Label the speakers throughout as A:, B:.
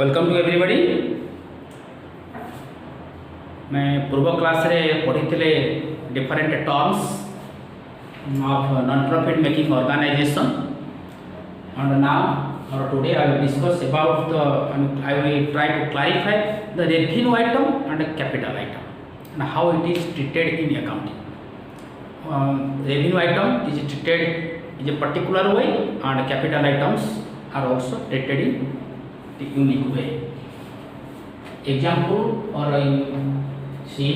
A: Welcome to everybody. मैं पूर्व class रे पढ़ी different terms of non profit making organisation and now or today I will discuss about the I will try to clarify the revenue item and the capital item and how it is treated in accounting. Revenue item is treated in a particular way and capital items are also treated in the unique way. Example or I see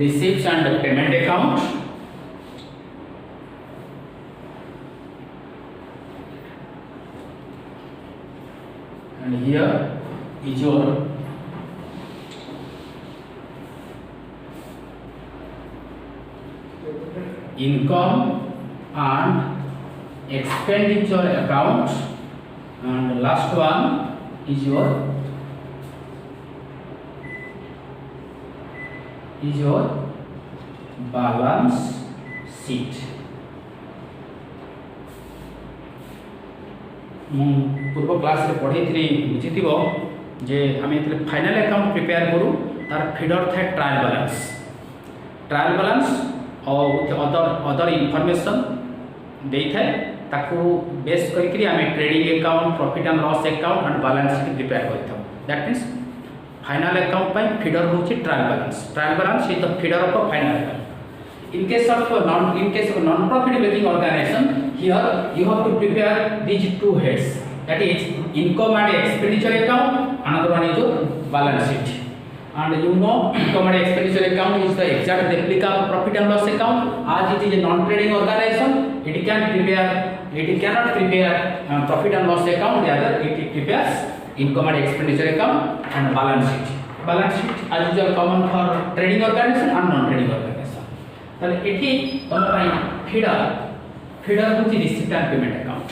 A: receipts and payment account. And here is your income and expenditure account, and last one is your balance sheet. पूर्व class रे पढ़ी बुझी जे आम final account prepare करूँ तार feeder थे trial balance और other information दे ताकू बेस करी आम trading account profit and loss account and balance sheet prepare करता। दैट मीन्स फाइनल अकाउंट पर फीडर हूँ trial balance is the feeder of final account. In case of non-profit making organization, here you have to prepare these two heads, that is income and expenditure account, another one is your balance sheet. And you know income and expenditure account is the exact replica of profit and loss account. As it is a non-trading organization, it cannot prepare profit and loss account, rather it prepares income and expenditure account and balance sheet. Balance sheet as usual common for trading organization and non-trading organization. তাহলে এটি তোমার ফিডার হচ্ছে receipt and payment account.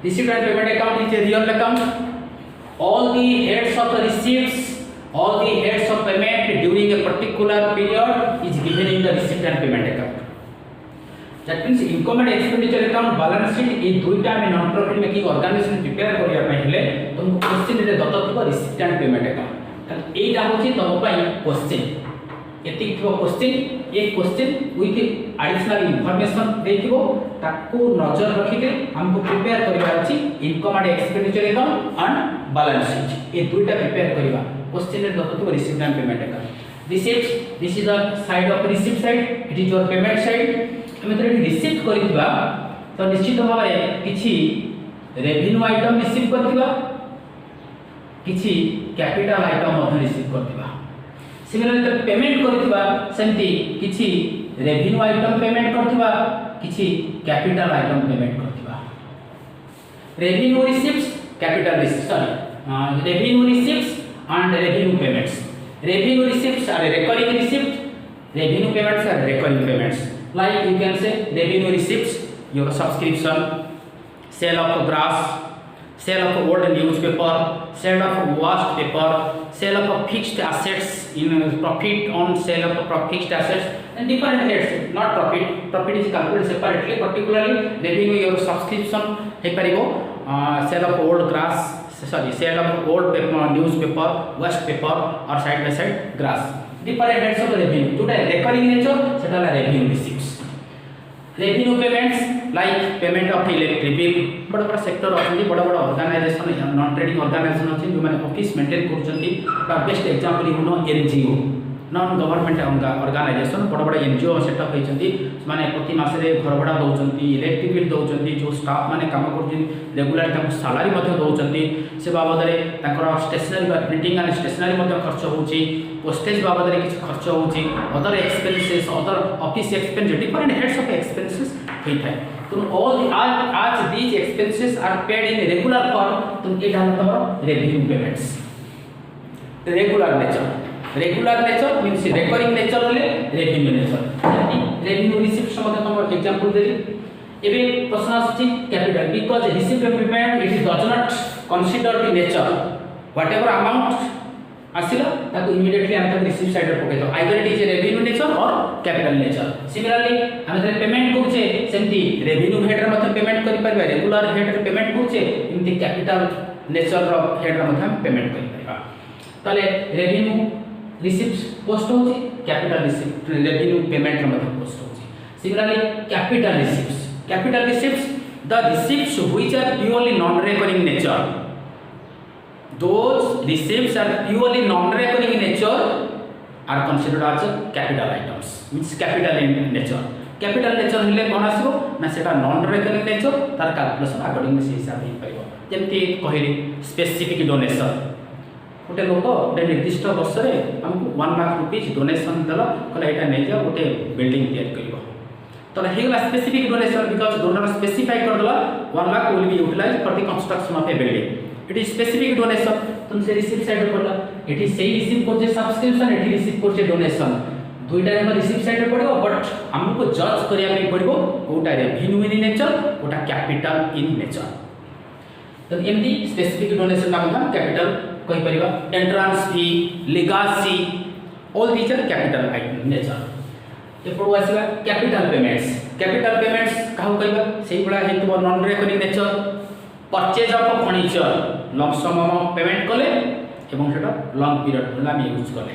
A: Receipt and payment account is a real account. all the heads of the receipts, all the heads of payment during a particular period is given in the receipt and payment account. That means income and expenditure account, balance sheet এই দুইটা আমি non profit making organisation prepare করিয়া পাই হেলে তুমি question রে দত্ত থিব রিসিপ্ট এন্ড পেমেন্ট অ্যাকাউন্ট। তাহলে এইটা হচ্ছে তম পাই কোশ্চেন एतिक थो क्वेश्चन ये क्वेश्चन विथ एडिशनल इनफॉरमेशन देथिबो ताकू नजर रखि के हमको प्रिपेयर करबा अछि income and expenditure account and balance sheet ये दुईटा प्रिपेयर करबा। क्वेश्चन रे दतो received and payment account. Received this is the side of received side, it is your payment side. हम तो रिसीव करिबा तो निश्चित भाबरे किछि रेवेन्यू आइटम रिसीव करथिबा, किछि कैपिटल आइटम मध रिसीव करथिबा। सिमिलरली पेमेंट करथिबा सेमती किछि रेवेन्यू आइटम पेमेंट करथिबा, किछि कैपिटल आइटम पेमेंट करथिबा। Revenue receipts capital receipts revenue receipts and revenue payments. Revenue receipts are recurring receipt, revenue payments are recurring payments. Like you can say revenue receipts your subscription, sale of grass, sale of old newspaper, sale of washed paper, sale of fixed assets, in profit on sale of fixed assets, and different heads. Not profit is calculated separately. Particularly revenue your subscription हे परिबो, sale of old sale of old paper, newspaper, waste paper or side by side grass. Different heads of revenue. Today recurring nature सेटा ला revenue receipts. Revenue payments like payment of electric bill, बड़ बड़ sector अच्छी बड़ बड़ organisation non trading organisation अच्छी जो मैंने office maintain कर best example you know NGO non government organisation बड़ बड़ एनजीओ सेटअप होती माने प्रति मास घर भड़ा दौरान इलेक्ट्रिक बिल दौरान जो स्टाफ मैंने काम कर रेगुलर सालारी दौरान से बाबद स्टेशनरी प्रिंटिंग एंड स्टेशनरी खर्च होची, पोस्टेज बाबद किसी खर्च होची, other expenses other office expense different heads of expenses होता है। तो ऑल आज these expenses are paid in regular form. तो एटा हमर revenue payments regular nature means recurring nature होले रेवेन्यू नेचर। रेवेन्यू रिसीप्ट समझ तुम एग्जांपल देली एबे प्रश्न आछि capital because received payment it does not consider the nature whatever amount आसिला ताको इमीडिएटली हम तक रिसीव साइड रे पके तो either it is revenue nature और कैपिटल नेचर सिमिलरली हम जे पेमेंट करछे सेमती रेवेन्यू हेड रे मतलब पेमेंट करि परबा रेगुलर हेड रे पेमेंट करछे इमती कैपिटल नेचर रो हेड रे मतलब पेमेंट करि परबा ताले रेवेन्यू रिसीव्ड पोस्ट होची कैपिटल रिसीव्ड रेवेन्यू पेमेंट रे मतलब पोस्ट होची similarly capital receiveds the receiveds which are purely non recurring nature those receipts are purely non-recurring in nature are considered as capital items means capital in nature capital nature hele kon asibo na seta non-recurring nature tar calculation according to हिसाब हे परिबो जेमति कहिरि specific donation गोटे लोक गोटे निर्दिष्ट वर्ष रे हमको 1 lakh rupees donation देला कला एटा नै जा गोटे बिल्डिंग तैयार करिवो तो हेगला specific donation because donor specify कर देला 1 lakh will be utilised for the construction of a building it is specific donation तुम से रिसीव साइड रे पड़ला एठी सेही रिसीव करजे सब्सक्रिप्शन एठी रिसीव करजे डोनेशन दुईटा रे रिसीव साइड रे पड़िबो बट हमको जज करिया पे पड़िबो कोटा रेवेन्यू इन नेचर कोटा कैपिटल इन नेचर तो एमडी स्पेसिफिक डोनेशन ना मतलब कैपिटल कहि परिबा entrance fee legacy all these are capital item nature एपडो आसीबा कैपिटल पेमेंट्स काहू कहबा सेही बडा हेतु non recurring nature purchase of furniture lump sum payment कले एवं सेटा लॉन्ग पीरियड होला हम यूज कले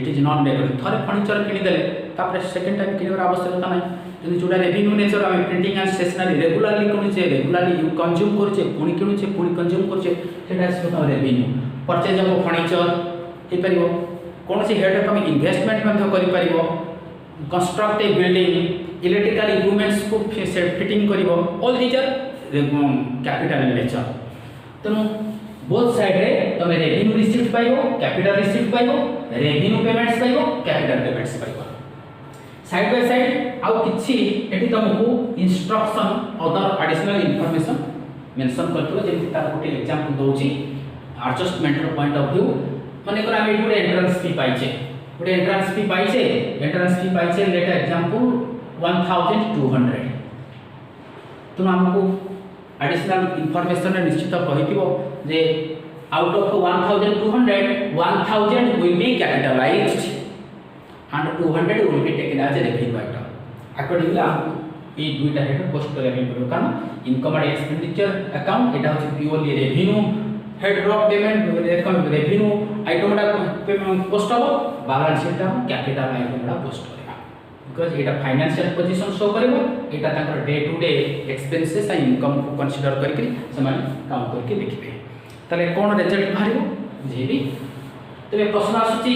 A: इट इज नॉन रिकरिंग थरे फर्नीचर किनि देले तापर सेकंड टाइम किनिवर आवश्यकता नै जदि जोडा रेवेन्यू नेचर हम प्रिंटिंग एंड स्टेशनरी रेगुलरली किनुचे रेगुलरली यू कंज्यूम करचे पुनी किनुचे पुनी कंज्यूम करचे सेटा आसी रेवेन्यू परचेज ऑफ फर्नीचर हे परिबो कोनसी हेड हम इन्वेस्टमेंट मध्ये करि परिबो construct a building electrical equipments को फिटिंग करिवो all these are capital in nature तनु बोथ साइड रे तमे रेवेन्यू रिसीव्ड पाइबो कैपिटल रिसीव्ड पाइबो रेवेन्यू पेमेंट्स पाइबो कैपिटल पेमेंट्स पाइबो साइड बाय साइड आउ किछि एठी तमको instruction other additional information mention करतो जेमि तार गोटे एग्जांपल दोछि एडजस्टमेंट रो पॉइंट ऑफ व्यू माने कर हम एठी एंट्रेंस फी पाइछे लेट एग्जांपल 1200 तो हमको एडिशनल इंफॉर्मेशन निश्चित कहिथिबो जे out of 1200 will be capitalized and 200 will be taken as a revenue item accordingly हमको ए दुईटा हेड पोस्ट करिया पड़ो कारण इनकम एंड एक्सपेंडिचर अकाउंट एटा होची purely revenue head drop payment revenue item डा पेमेंट पोस्ट हो बैलेंस शीट हम कैपिटल आइटम डा पोस्ट करेगा बिकॉज़ एटा फाइनेंशियल पोजीशन शो करबो एटा ताकर day to day expenses and income को कंसीडर करके समान काम करके देखिबे तले कोन रिजल्ट बाहरिबो जेबी तबे प्रश्न आसुची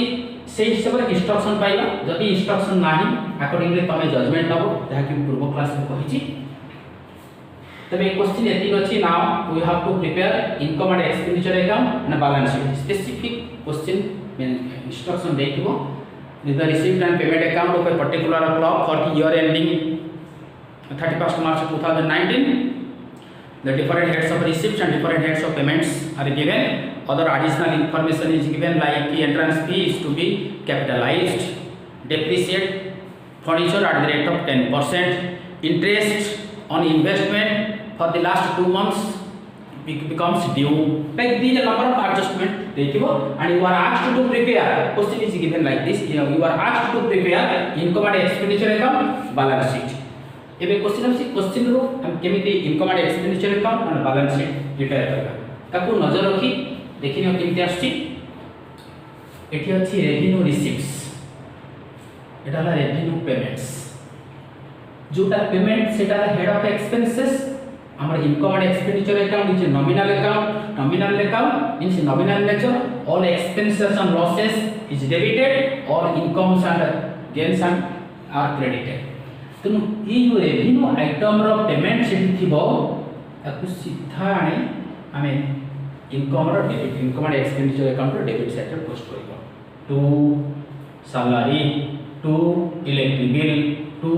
A: से हिसाब रे इंस्ट्रक्शन पाइबा जदि इंस्ट्रक्शन नाही अकॉर्डिंगली तमे जजमेंट नबो जहा कि पूर्व क्लास में कहिची तबे क्वेश्चन एति अछि now we have to prepare income and expenditure account and balance sheet specific question instruction देखिबो the receipt and payment account of a particular clock for the year ending 31st March 2019 the different heads of receipts and different heads of payments are given other additional information is given like the entrance fee is to be capitalized depreciate furniture at the rate of 10% interest on investment for the last 2 months becomes due like these number of adjustment देखिबो and you are asked to prepare question is given like this you are asked to prepare income and expenditure account balance sheet एबे question रो हम केमिति income and expenditure account और balance sheet prepare करबा ताकू नजर रखी देखिनियो केमिति आछि एठी अछि रेवेन्यू रिसीव्ट्स एटा ला रेवेन्यू पेमेंट्स जोटा पेमेंट सेटा head of expenses our income and expenditure account is a nominal account means nominal nature all expenses and losses is debited or incomes and gains and are credited तो ये जो revenue item रो payment सेठी थिबो ताकू सीधा आने हमें इनकम रो debit income and expenditure account रो डेबिट साइड रे पोस्ट करबो to salary to electric bill to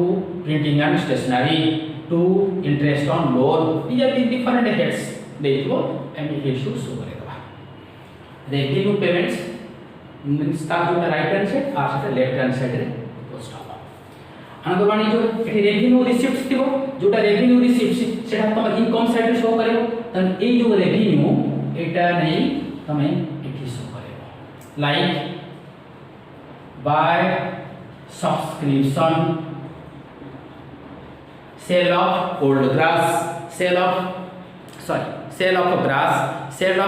A: printing and stationery to interest on loan these are the different heads देखो and it should show करेगा revenue payments means start with the right hand side और से left hand side रे post होगा another one जो एठी revenue receipt थिबो जोटा रेवेन्यू रिसीप्ट सेटा तम इनकम साइड रे शो करिवो तन ए जो रेवेन्यू एटा नै तमे एठी शो करिवो like by subscription sale of old grass sale of grass sale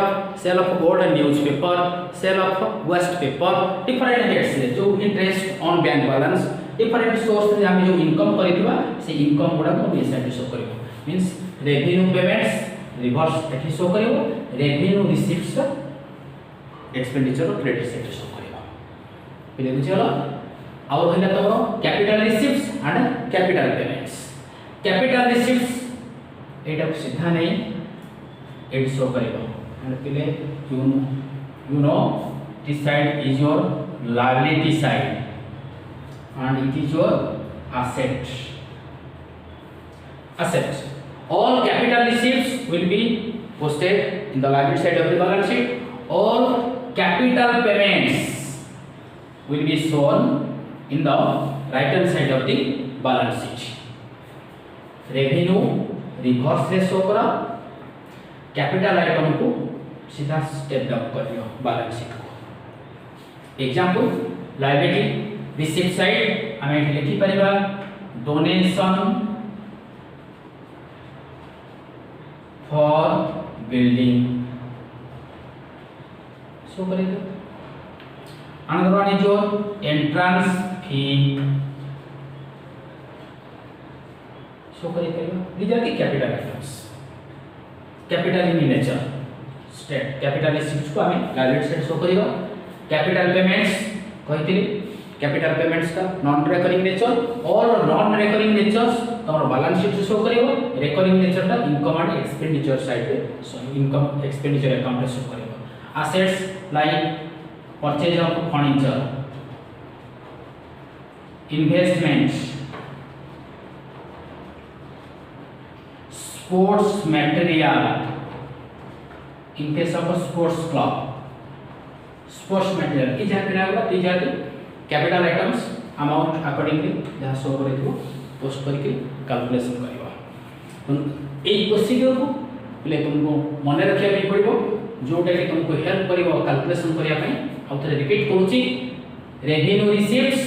A: of old newspaper sale of waste paper different heads जो interest on bank balance different source रे हम जो income करितबा से income गुडा को बे साइड शो करिवो मींस revenue payments reverse एठी शो करिवो revenue receipts expenditure credit side show करिवो पहिले बुझियला और कहला तमरो capital receipts and capital payments capital receipts एटा सीधा नहीं एट शो करेगा एंड पहले you know this side is your liability side and it is your asset all capital receipts will be posted in the liability side of the balance sheet all capital payments will be shown in the right hand side of the balance sheet revenue reverse रे show करा capital item को सीधा step down करियो balance sheet को example liability receipt side हम एठी लिखि परिबा donation for building show करेगा another one is your entrance fee show करेगा these are the capital items capital in nature state capital receipts को हमें लायबिलिटी साइड शो करेगा capital payments कहते capital payments का नॉन रिकरिंग नेचर और non recurring natures तमरो balance sheet show करेगा recurring nature का इनकम एंड एक्सपेंडिचर साइड पे इनकम एक्सपेंडिचर अकाउंट में शो करेगा assets like purchase of furniture investments sports material in case of a sports club sports material is these are the capital items amount accordingly जहाँ show करेगा post करके calculation करिवा ए procedure को पहले तुमको मन रखिया पे पड़िबो जोटा कि तुमको हेल्प करिवो कैलकुलेशन करिया पे आउ थरे रिपीट करूची revenue receipts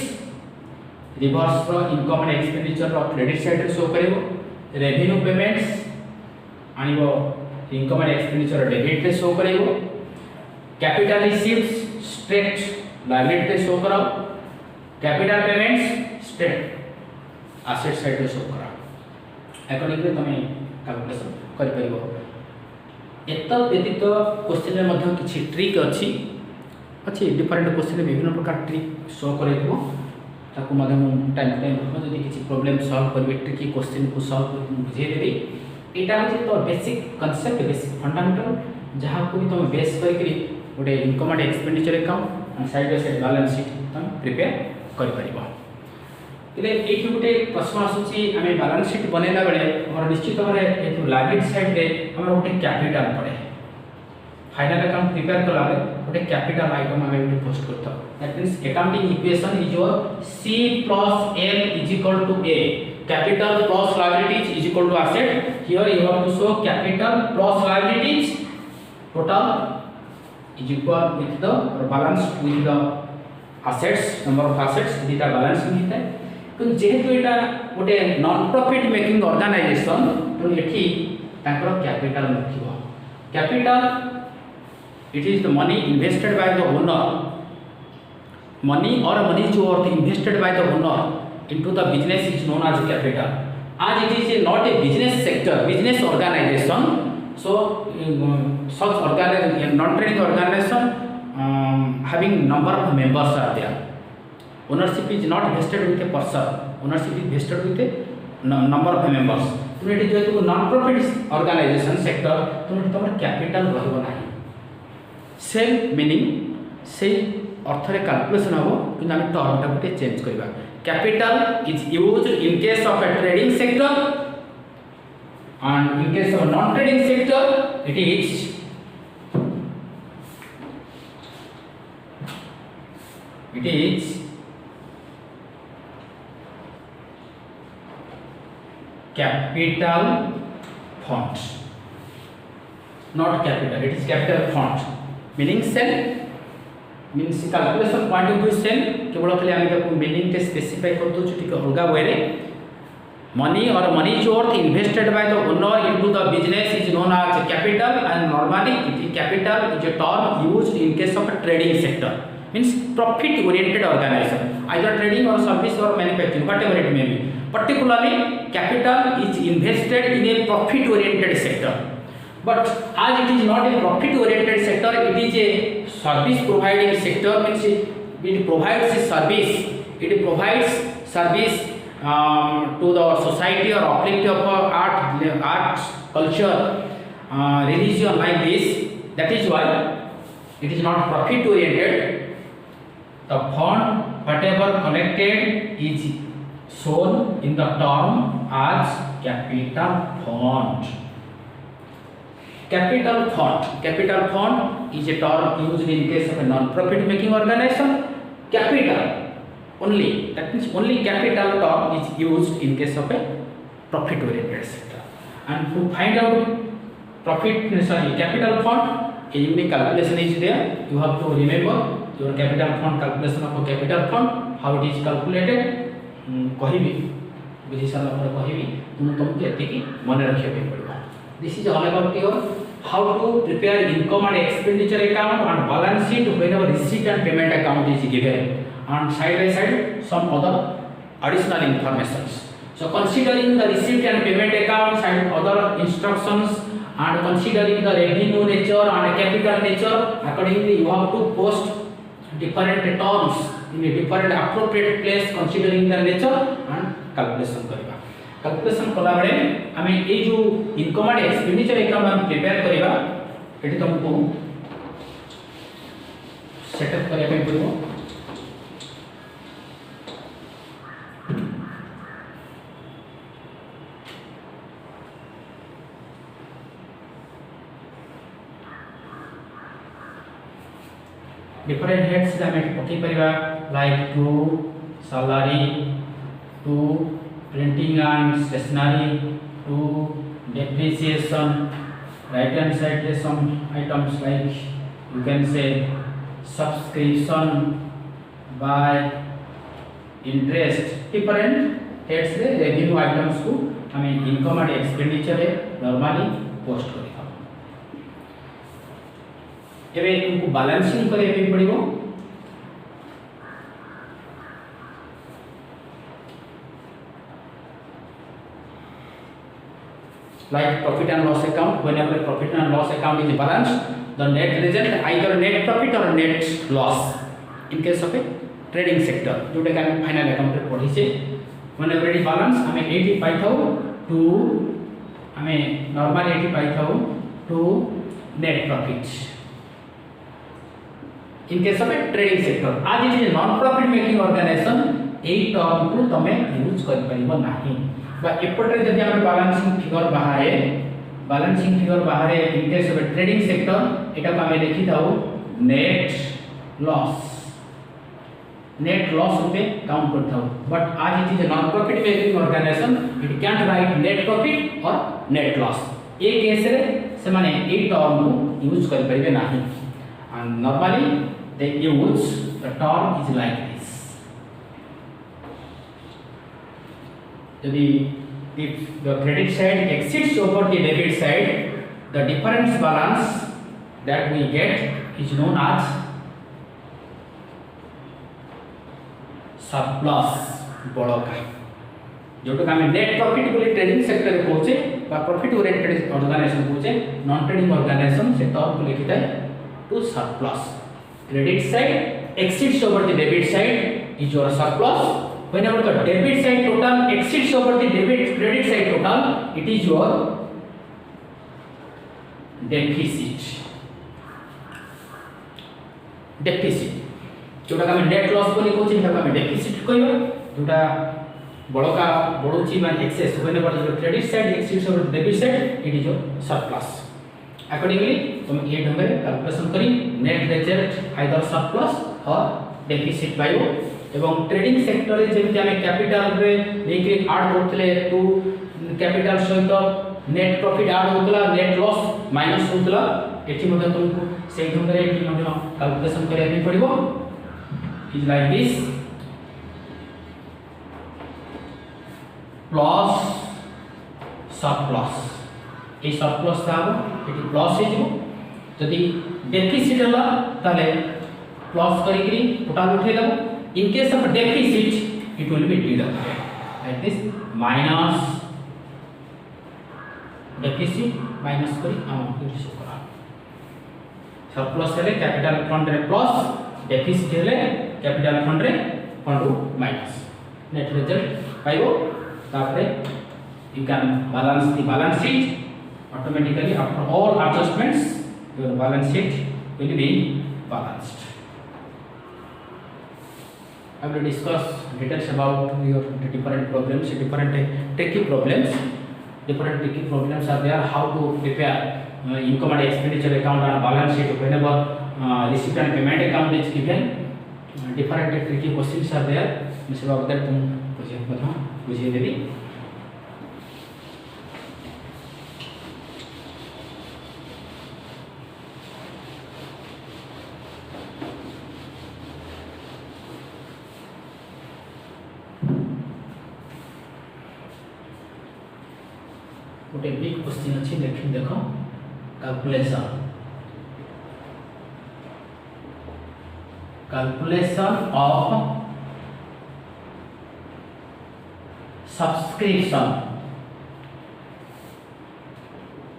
A: reverse from income and expenditure of credit side रे शो करिवो रेवेन्यू पेमेंट्स आनिबो इनकम एंड एक्सपेंडिचर डेबिट रे शो करेगो कैपिटल रिसीव्स स्ट्रेट लायबिलिटी रे शो कराओ capital payments straight asset side रे शो कराओ अकॉर्डिंगली तमे कैलकुलेशन कर परिबो एत व्यतीत क्वेश्चन रे मध्ये किछि ट्रिक अछि डिफरेंट क्वेश्चन रे विभिन्न प्रकार ट्रिक शो करेबो ताकू मध्ये टाइम जदि किछि प्रॉब्लम सॉल्व करबे ट्रिकी क्वेश्चन को सॉल्व बुझे देबे एटा होची तो बेसिक कांसेप्ट बेसिक फंडामेंटल जहां को भी तुम बेस करके गोटे income and expenditure account and side by side balance sheet तुम प्रिपेयर कर परिबो तले एठी गोटे प्रश्न आसुची हमें बैलेंस शीट बनेला बेले हमर निश्चित भाबरे एथु लायबिलिटी साइड रे हमर गोटे कैपिटल पड़े फाइनल अकाउंट प्रिपेयर कला बेले गोटे कैपिटल आइटम हमें पोस्ट करतो that means accounting equation is your C plus L is equal to A capital plus liabilities is equal to asset here you have to show capital plus liabilities total is equal with the balance with the assets number of assets data balance होता है तो जेहेतु एटा गोटे non profit making organisation तो एठी ताकर capital लिखिबो capital it is the money invested by the owner money or money is worth invested by the owner into the business is known as capital as it is not a business sector business organization so such organization non trading organization having number of members are there ownership is not vested with a person ownership is vested with a number of members तुम eighty जो non profit organisation sector तुम तमर capital रहबो नाही same meaning से अर्थरे calculation हो कि हम टर्म टा गोटे चेंज करबा capital is used in case of a trading sector and in case of non trading sector it is capital fund, not capital, it is capital fund, meaning cell means calculation point of view cell केवल खाली आम ताको meaning टे specify कर दो ठीक अलग वे रे money or money is worth invested by the owner into the business is known as capital, and normally it is capital is a term used in case of a trading sector, means profit oriented organization, either trading or service or manufacturing, whatever it may be. Particularly capital is invested in a profit oriented sector, but as it is not a profit oriented sector, it is a service providing sector, means it provides service to the society or object of art, culture, religion like this. That is why it is not profit oriented. The fund whatever collected is shown in the term as capital fund. Capital fund is a term used in case of a non-profit making organization. Capital only, that means only capital term is used in case of a profit oriented sector. And to find out capital fund, a unique calculation is there. You have to remember your capital fund calculation of a capital fund, how it is calculated. कहिबी बुझी सारा पर कहिबी तुमके एतिकी मन रखिया पे पड़बा. This is all about your how to prepare income and expenditure account and balance sheet whenever receipt and payment account is given, and side by side some other additional informations. So considering the receipt and payment accounts and other instructions, and considering the revenue nature and capital nature, accordingly you have to post different terms in a different appropriate place considering the nature and calculation करिबा. Calculation कला बेले आमे ए जो income and expenditure account हम prepare करिबा eighty तुमको setup करिया पे पड़ो. different heads that we पकई परिबा like to salary, to printing and stationery, to depreciation. Right hand side there some items like you can say subscription, by interest. Different heads रे revenue items को हमें income and expenditure रे normally post करी. एबे तुमको balancing करे पे पड़िबो. Like profit and loss account, whenever profit and loss account is balanced, the net result either net profit or net loss. In case of a trading sector, जोटा कि हम final account रे पढ़ी छे, whenever it balance हमें 80 पाइथाउ to हमें normal 80 पाइथाउ to net profit. In case of a trading sector, आज it is non profit making organization, AE term को तमे यूज कर परिबो नाही. बा एपटे जदि हम बैलेंसिंग फिगर बाहरे in case of trading sector एटा को हम लिखि थाउ नेट लॉस रुपे काउंट कर थाउ. बट आज it is a non profit making organisation, it can write net profit और नेट लॉस. ए केस रे से माने ए टर्म को यूज कर परिबे नाही. And normally they use the term is like this. If the credit side exceeds over the debit side, the difference balance that we get is known as surplus बड़का. जोटा का net profit बोले trading sector रे पहुंचे बा profit oriented organisation पहुंचे, non trading organisation से term को लिखिता है to surplus. Credit side exceeds over the debit side is your surplus. Whenever the debit side total exceeds over the credit side total, it is your deficit. जोटा का net loss बोली कोची था का deficit कहबो. जोटा बड़का बडुची मान access whenever the credit side exceeds over the debit side, it is your surplus. Accordingly तुम ये ढंग से कैलकुलेशन करी नेट रिजल्ट आइदर सरप्लस और डेफिसिट पाइबो. एवं ट्रेडिंग सेक्टर रे जेमति हमें कैपिटल रे लेके ऐड करथले टू कैपिटल सहित नेट प्रॉफिट ऐड होतला नेट लॉस माइनस होतला एठी मध्ये तुमको से ढंग रे एठी मध्ये कैलकुलेशन करिया भी पड़िबो is like this plus surplus ए सरप्लस था एठी प्लस हे जिवो जदि डेफिसिट हला ताले प्लस करिकरी टोटल उठे दबो in case of deficit it will be deducted like this minus deficit minus करी अमाउंट को रिसीव करा सरप्लस हेले कैपिटल फंड रे प्लस डेफिसिट हेले कैपिटल फंड रे फंड माइनस नेट रिजल्ट पाइबो तापरे you can balance the balance sheet automatically after all adjustments your balance sheet will be balanced. I will discuss details about your different problems, different tricky problems are there. How to prepare income and expenditure account and balance sheet whenever receipt and payment account is given. Different tricky questions are there. Mr. Babadar, तुम बुझे देवी. गोटे big question अच्छी देखो calculation of subscription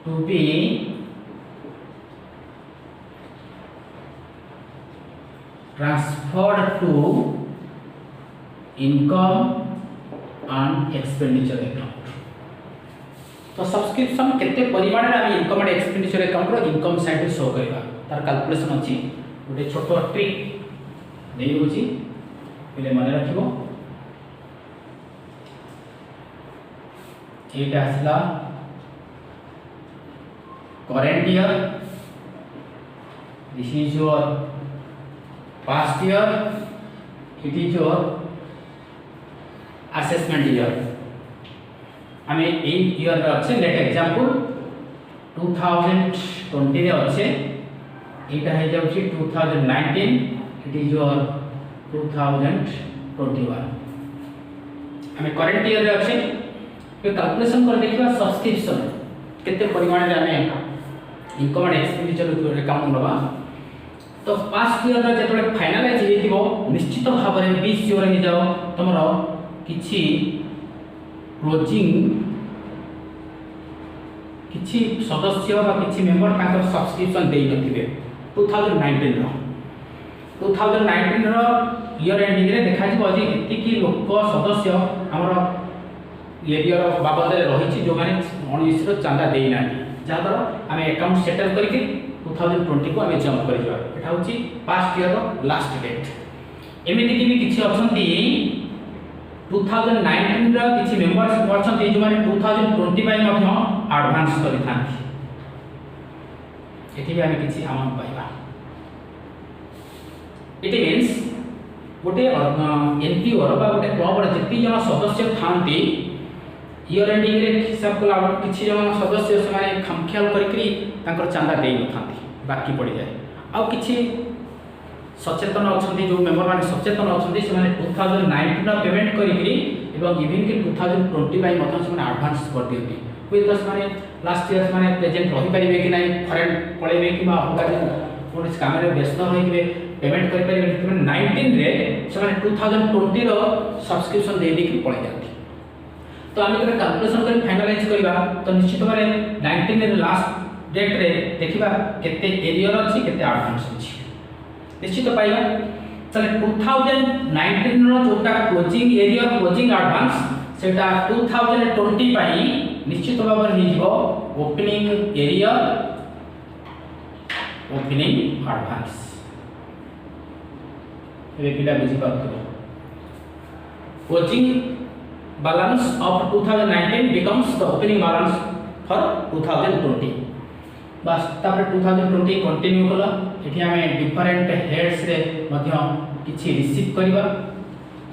A: to be transferred to income and expenditure account. तो subscription केते परिमाण रे हम इनकम एंड एक्सपेंडिचर अकाउंट रो इनकम साइड शो करबा तार कैलकुलेशन अछि गोटे छोटो ट्रिक देई होछि पहिले माने रखिबो एटा आसला current year this is your past year it is your assessment year. हमें ए ईयर रे अच्छे लेट एग्जांपल 2020 रे अच्छे एटा है जाउची 2019 इट इज योर 2021. हमें करंट ईयर रे अच्छे पे कैलकुलेशन कर देखिबा सब्सक्रिप्शन केते परिमाण रे हमें इनकम एंड एक्सपेंडिचर अकाउंट लबा. तो पास्ट ईयर रे जेतले फाइनलाइज हे दिबो निश्चित भाव रे 20 ईयर हे जाओ तमरो किछि क्लोजिंग किछि सदस्य बा किछि मेंबर ताकर सब्सक्रिप्शन देई नथिबे 2019 रो ईयर एंडिंग रे देखा जिवो जे एति की लोक सदस्य हमर ईयर बाबद रे रहिछि जो माने 19 रो चांदा देई नाथि जा द्वारा हमें अकाउंट सेटल करके 2020 को हमें जंप कर जवा. एटा होछि पास्ट ईयर रो लास्ट डेट. एमिति की भी किछि अछंती 2019 रा किछि मेंबर्स अछंती जो माने 2020 बाय मध्य एडवांस करि थांती एठी भी हमें किछि अमाउंट पाइबा. इट मींस गोटे एनपीओ रो बा गोटे क्लब रे जति जन सदस्य थांती ईयर एंडिंग रे हिसाब कला किछि जन सदस्य से माने खमख्याल करिकरी तांकर चांदा देई न थांती बाकी पड़ी जाए. आ किछि सचेतन अछंती जो मेंबर माने सचेतन अछंती से माने 2019 रा पेमेंट करिकरी एवं इवन के 2020 बाय मथन से माने एडवांस कर दियंती विथ दस माने लास्ट ईयर माने प्रेजेंट रही परिबे कि नै फॉरेन पळेबे कि बा होगा जे कोन काम रे व्यस्त रहिबे पेमेंट करि परिबे 19 रे से माने 2020 रो सब्सक्रिप्शन दे दे कि पळे जाती. तो आमे जब कैलकुलेशन कर फाइनलाइज करबा तो निश्चित भाबे 19 रे लास्ट डेट रे देखिबा केते एरियर अछि केते एडवांस अछि निश्चित पाइबा. चले 2019 रो जोटा क्लोजिंग एरियर क्लोजिंग एडवांस सेटा 2020 पाई निश्चित भाव रे हिजबो ओपनिंग एरियर ओपनिंग एडवांस. ए पिला बुझी पातो closing balance of 2019 becomes the opening balance for 2020. बस तापर 2020 कंटिन्यू कला एठी हमें डिफरेंट हेड्स रे मध्य किछि रिसीव करबा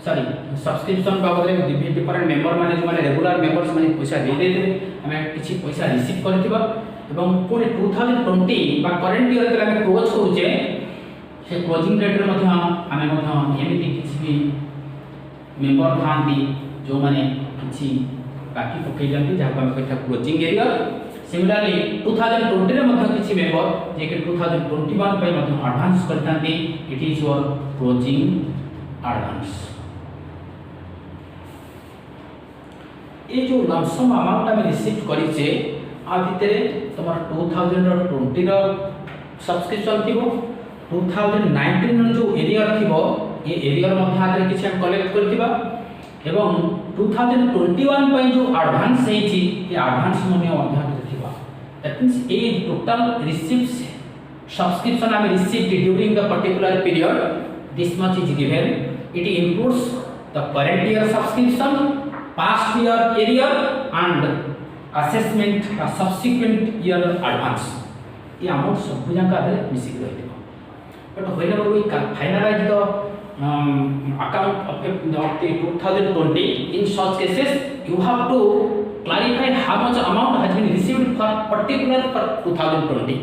A: सॉरी सब्सक्रिप्शन बाबद में डिफरेंट मेंबर माने जो माने रेगुलर मेंबर्स माने पैसा दे देते हमें किछि पैसा रिसीव करथिबा एवं पुणे 2020 बा करंट ईयर के हमें क्लोज करूचे से क्लोजिंग डेट रे मध्ये हमें मध्ये एमिति किछि भी मेंबर थांती जो माने किछि बाकी पकई जानती जहाँ हम कहता क्लोजिंग ईयर सिमिलरली 2020 रे मध्ये किछि मेंबर जे कि 2021 पे मध्ये एडवांस करतांती it is your closing advance ये जो लमसम अमाउंट आम रिसीव करिचे आ भितर तुम 2020 रो सब्सक्रिप्शन थी 2019 रो जो एरियर थी ये एरियर मध्य आदि किछि हम कलेक्ट करथिबा एवं 2021 पे जो एडवांस है ये एडवांस मने मध्य थिबा that means a total receives subscription आम received during the particular period this much is given it includes the current year subscription past year area and assessment or subsequent year advance ये amount सब जगह आदि मिसिक रही but whenever we finalise the account of the 2020 in such cases you have to clarify how much amount has been received for particular for 2020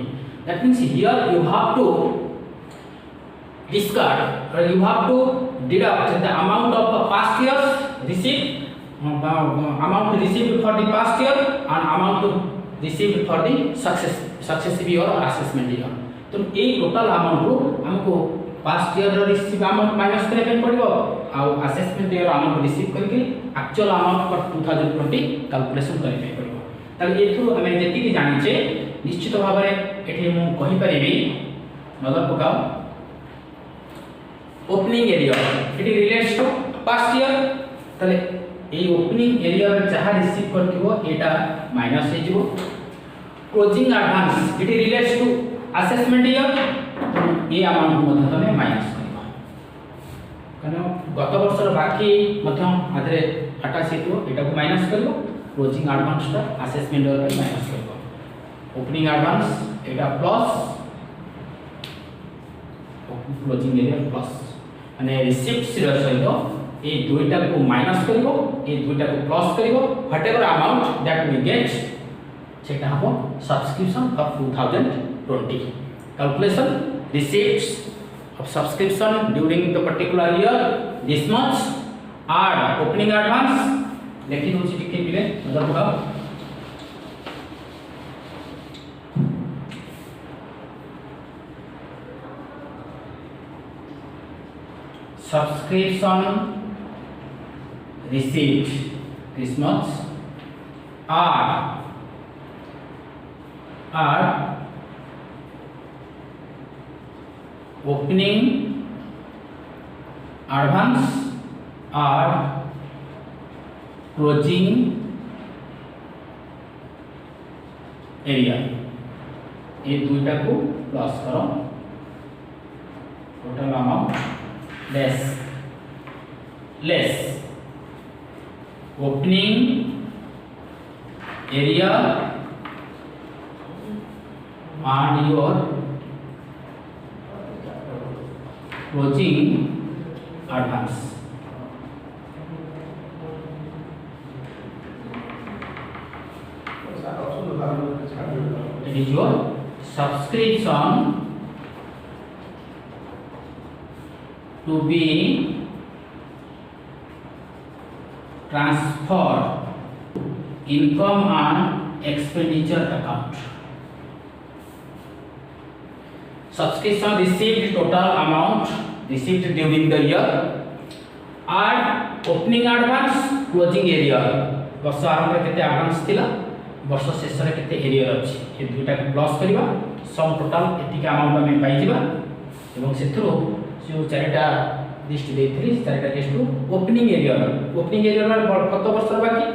A: that means here you have to discard or you have to deduct the amount of past years received amount received for the past year and amount received for the successive year or assessment year तो ए total amount रो हमको past year रो receive amount minus करे पे पड़िबो आ assessment year amount receive करके actual amount for 2020 calculation करे पे पड़िबो ताले एथु हमें जेति कि जानि छे निश्चित भाव रे एठी मु कहि परिबी नजर पकाओ opening area it relates to past year ताले ए ओपनिंग एरिया रे जहा रिसीव करथिबो एटा माइनस हे जिवो closing advance it relates to assessment year ए अमाउंट मध्ये तमे माइनस करबो कनो गत वर्षर बाकी मध्ये आधरे 88 तो एटा को माइनस करबो क्लोजिंग एडवांस टा असेसमेंट ईयर पे माइनस करबो ओपनिंग एडवांस एटा प्लस क्लोजिंग एरिया प्लस माने रिसीप्ट्स रे सहित ए दुईटा को माइनस करिवो ए दुईटा को प्लस करिवो whatever amount that we get सेटा हम subscription for 2020 calculation receipts of subscription during the particular year this much are opening advance लेखि दोछि टिके पिले नजर पकाओ subscription received this much are opening advance or closing area ये दुईटा को प्लस करो total amount less opening area and your closing advance it is your subscription to be transfer income and expenditure account. Subscription received total amount received during the year and opening advance closing area वर्ष आरंभ केते advance थिला वर्ष शेष रे केते arrear अछि ए दुटा को प्लस करबा सम टोटल एतिका अमाउंट हम पाइ जिबा एवं सेथरो जो चारिटा लिस्ट देथि चारिटा लिस्ट ओपनिंग एरिया कत वर्ष बाकी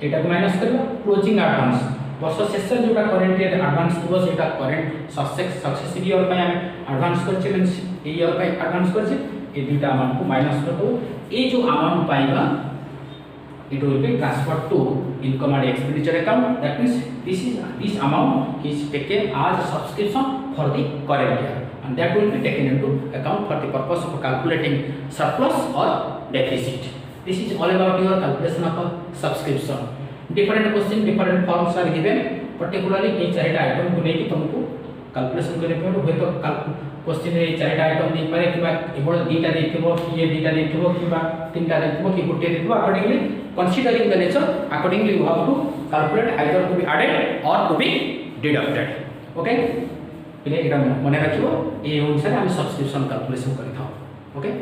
A: एटा को माइनस करबा क्लोजिंग एडवांस वर्ष शेष जोटा करंट ईयर एडवांस थबो सेटा करंट सक्सेसिव ईयर पे हम एडवांस करछे मींस ए ईयर पे एडवांस करछे ए दुटा अमाउंट को माइनस कर दो ए जो अमाउंट पाइबा it will be transferred to income and expenditure account. That means this amount is taken as a subscription for the current year, and that will be taken into account for the purpose of calculating surplus or deficit. This is all about your calculation of a subscription. Different question, different forms are given. Particularly ये चारिटा item को लेके तुमको calculation करने पे हुए तो question रे चारिटा आइटम नहीं पारे कि केवल दुईटा देथिबो कि ये दुईटा देथिबो कि तीनटा देथिबो कि गोटे देथिबो accordingly considering the nature accordingly you have to calculate either to be added or to be deducted. Okay, पिले एटा मने रखिबो ए अनुसार हम सब्सक्रिप्शन कैलकुलेशन करि थाओ. Okay.